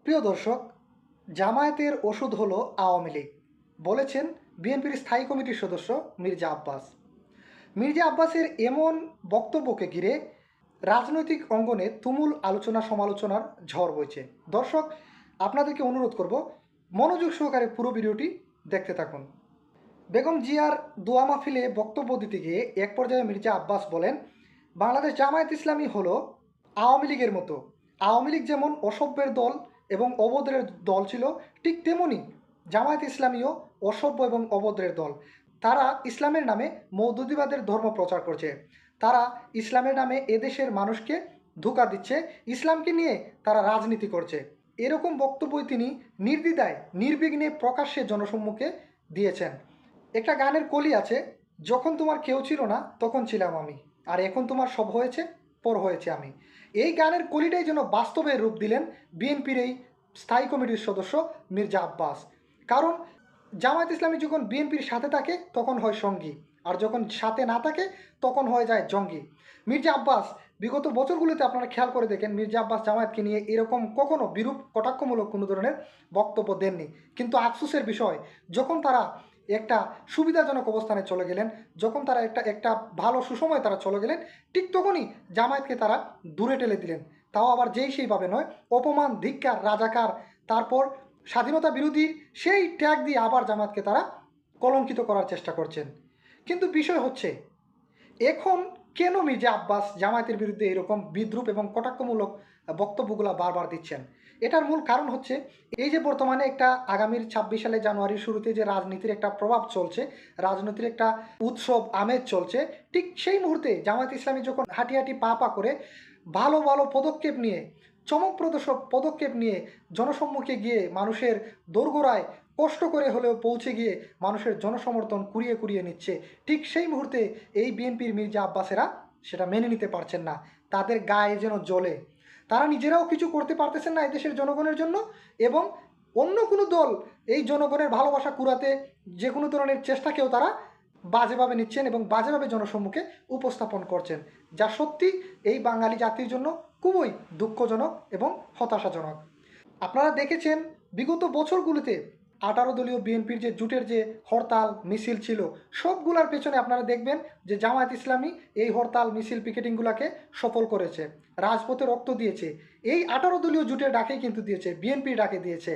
প্রিয় দর্শক, জামায়াতের ওষুধ হলো আওয়ামী লীগ বলেছেন বিএনপির স্থায়ী কমিটির সদস্য মির্জা আব্বাস। মির্জা আব্বাসের এমন বক্তব্যকে ঘিরে রাজনৈতিক অঙ্গনে তুমুল আলোচনা সমালোচনার ঝড় বইছে। দর্শক, আপনাদেরকে অনুরোধ করব মনোযোগ সহকারে পুরো ভিডিওটি দেখতে থাকুন। বেগম জিয়ার দোয়া মাহফিলে বক্তব্য দিতে গিয়ে এক পর্যায়ে মির্জা আব্বাস বলেন, বাংলাদেশ জামায়াত ইসলামী হলো আওয়ামী লীগের মতো। আওয়ামী লীগ যেমন অসভ্যের দল এবং অভদ্রের দল ছিল, ঠিক তেমনি জামায়াত ইসলামীও অসভ্য এবং অভদ্রের দল। তারা ইসলামের নামে মৌদুদিবাদের ধর্ম প্রচার করছে। তারা ইসলামের নামে এদেশের মানুষকে ধোঁকা দিচ্ছে, ইসলামকে নিয়ে তারা রাজনীতি করছে। এরকম বক্তব্যই তিনি নির্দ্বিধায় নির্বিঘ্নে প্রকাশ্যে জনসম্মুখে দিয়েছেন। একটা গানের কলি আছে, যখন তোমার কেউ ছিল না তখন ছিলাম আমি, আর এখন তোমার সব হয়েছে পর হয়েছে আমি। এই গানের কলিটাই যেন বাস্তবে রূপ দিলেন বিএনপির এই স্থায়ী কমিটির সদস্য মির্জা আব্বাস। কারণ জামায়াত ইসলামী যখন বিএনপির সাথে থাকে তখন হয় সঙ্গী, আর যখন সাথে না থাকে তখন হয়ে যায় জঙ্গি। মির্জা আব্বাস বিগত বছরগুলিতে আপনারা খেয়াল করে দেখেন, মির্জা আব্বাস জামায়াতকে নিয়ে এরকম কখনো বিরূপ কটাক্ষমূলক কোনো ধরনের বক্তব্য দেননি। কিন্তু আফসোসের বিষয়, যখন তারা একটা সুবিধাজনক অবস্থানে চলে গেলেন, যখন তারা একটা ভালো সুসময়ে তারা চলে গেলেন, ঠিক তখনই জামায়াতকে তারা দূরে ঠেলে দিলেন। তাও আবার যেই সেইভাবে নয়, অপমান, ধিক্কার, রাজাকার, তারপর স্বাধীনতা বিরোধীর সেই ট্যাগ দিয়ে আবার জামায়াতকে তারা কলঙ্কিত করার চেষ্টা করছেন। কিন্তু বিষয় হচ্ছে, এখন কেন মির্জা আব্বাস জামায়াতের বিরুদ্ধে এরকম বিদ্রুপ এবং কটাক্ষমূলক বক্তব্যগুলো বারবার দিচ্ছেন? এটার মূল কারণ হচ্ছে, এই যে বর্তমানে একটা আগামীর 26 সালে জানুয়ারির শুরুতে যে রাজনীতির একটা প্রভাব চলছে, রাজনীতির একটা উৎসব আমেজ চলছে, ঠিক সেই মুহূর্তে জামায়াত ইসলামী যখন হাঁটি হাঁটি পা পা করে ভালো ভালো পদক্ষেপ নিয়ে, চমকপ্রদ সব পদক্ষেপ নিয়ে জনসম্মুখে গিয়ে মানুষের দোরগোড়ায় কষ্ট করে হলেও পৌঁছে গিয়ে মানুষের জনসমর্থন কুড়িয়ে কুড়িয়ে নিচ্ছে, ঠিক সেই মুহূর্তে এই বিএনপির মির্জা আব্বাসেরা সেটা মেনে নিতে পারছেন না। তাদের গায়ে যেন জ্বলে, তারা নিজেরাও কিছু করতে পারতেছেন না এদেশের জনগণের জন্য, এবং অন্য কোনো দল এই জনগণের ভালোবাসা কুড়াতে যে কোনো ধরনের চেষ্টাকেও তারা বাজেভাবে নিচ্ছেন এবং বাজেভাবে জনসম্মুখে উপস্থাপন করছেন, যা সত্যি এই বাঙালি জাতির জন্য খুবই দুঃখজনক এবং হতাশাজনক। আপনারা দেখেছেন বিগত বছরগুলিতে 18 দলীয় বিএনপির যে জোটের যে হরতাল মিছিল ছিল, সবগুলার পেছনে আপনারা দেখবেন যে জামায়াত ইসলামী এই হরতাল মিছিল পিকেটিংগুলোকে সফল করেছে, রাজপথে রক্ত দিয়েছে। এই 18 দলীয় জোটের ডাকেই কিন্তু দিয়েছে, বিএনপির ডাকে দিয়েছে,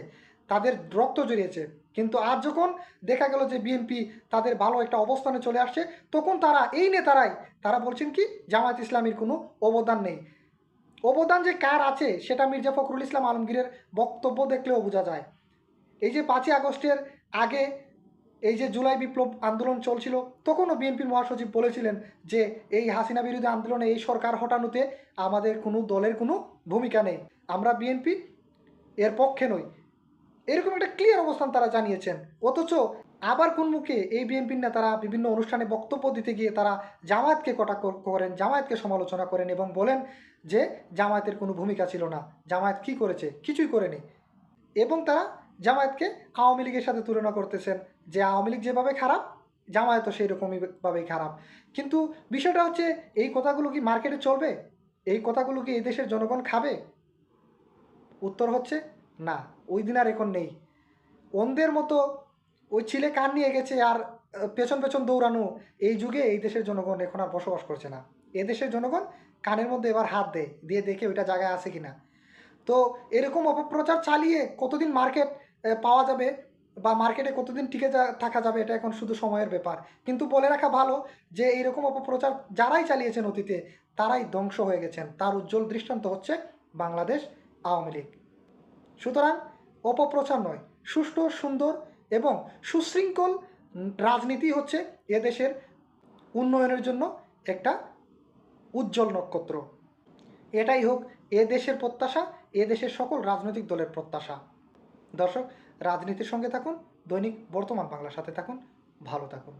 তাদের রক্ত জড়িয়েছে। কিন্তু আজ যখন দেখা গেল যে বিএনপি তাদের ভালো একটা অবস্থানে চলে আসছে, তখন তারা এই নেতারাই তারা বলছেন কি জামায়াত ইসলামীর কোনো অবদান নেই। অবদান যে কার আছে সেটা মির্জা ফখরুল ইসলাম আলমগীরের বক্তব্য দেখলেও বোঝা যায়। এই যে 5ই আগস্টের আগে এই যে জুলাই বিপ্লব আন্দোলন চলছিল, তখনও বিএনপির মহাসচিব বলেছিলেন যে এই হাসিনা বিরোধী আন্দোলনে এই সরকার হটানোতে আমাদের কোনো দলের কোনো ভূমিকা নেই, আমরা বিএনপি এর পক্ষে নই। এরকম একটা ক্লিয়ার অবস্থান তারা জানিয়েছেন। অথচ আবার কোন মুখে এই বিএনপির নেতারা বিভিন্ন অনুষ্ঠানে বক্তব্য দিতে গিয়ে তারা জামায়াতকে কটাক্ষ করেন, জামায়াতকে সমালোচনা করেন এবং বলেন যে জামায়াতের কোনো ভূমিকা ছিল না, জামায়াত কী করেছে, কিছুই করেনি। এবং তারা জামায়াতকে আওয়ামী লীগের সাথে তুলনা করতেছেন যে আওয়ামী লীগ যেভাবে খারাপ, জামায়াতও সেই রকমইভাবেই খারাপ। কিন্তু বিষয়টা হচ্ছে, এই কথাগুলো কি মার্কেটে চলবে? এই কথাগুলো কি এই দেশের জনগণ খাবে? উত্তর হচ্ছে না, ওই দিন আর এখন নেই। অন্ধের মতো ওই ছিলে কান নিয়ে গেছে আর পেছন পেছন দৌড়ানো এই যুগে এই দেশের জনগণ এখন আর বসবাস করছে না। এদেশের জনগণ কানের মধ্যে এবার হাত দিয়ে দেখে ওইটা জায়গায় আছে কিনা। তো এরকম অপপ্রচার চালিয়ে কতদিন মার্কেট পাওয়া যাবে বা মার্কেটে কতদিন টিকে থাকা যাবে, এটা এখন শুধু সময়ের ব্যাপার। কিন্তু বলে রাখা ভালো যে এইরকম অপপ্রচার যারাই চালিয়েছেন অতীতে, তারাই ধ্বংস হয়ে গেছেন। তার উজ্জ্বল দৃষ্টান্ত হচ্ছে বাংলাদেশ আওয়ামী লীগ। সুতরাং অপপ্রচার নয়, সুষ্ঠু, সুন্দর এবং সুশৃঙ্খল রাজনীতি হচ্ছে এদেশের উন্নয়নের জন্য একটা উজ্জ্বল নক্ষত্র। এটাই হোক এ দেশের প্রত্যাশা, এ দেশের সকল রাজনৈতিক দলের প্রত্যাশা। দর্শক, রাজনীতির সঙ্গে থাকুন, দৈনিক বর্তমান বাংলার সাথে থাকুন, ভালো থাকুন।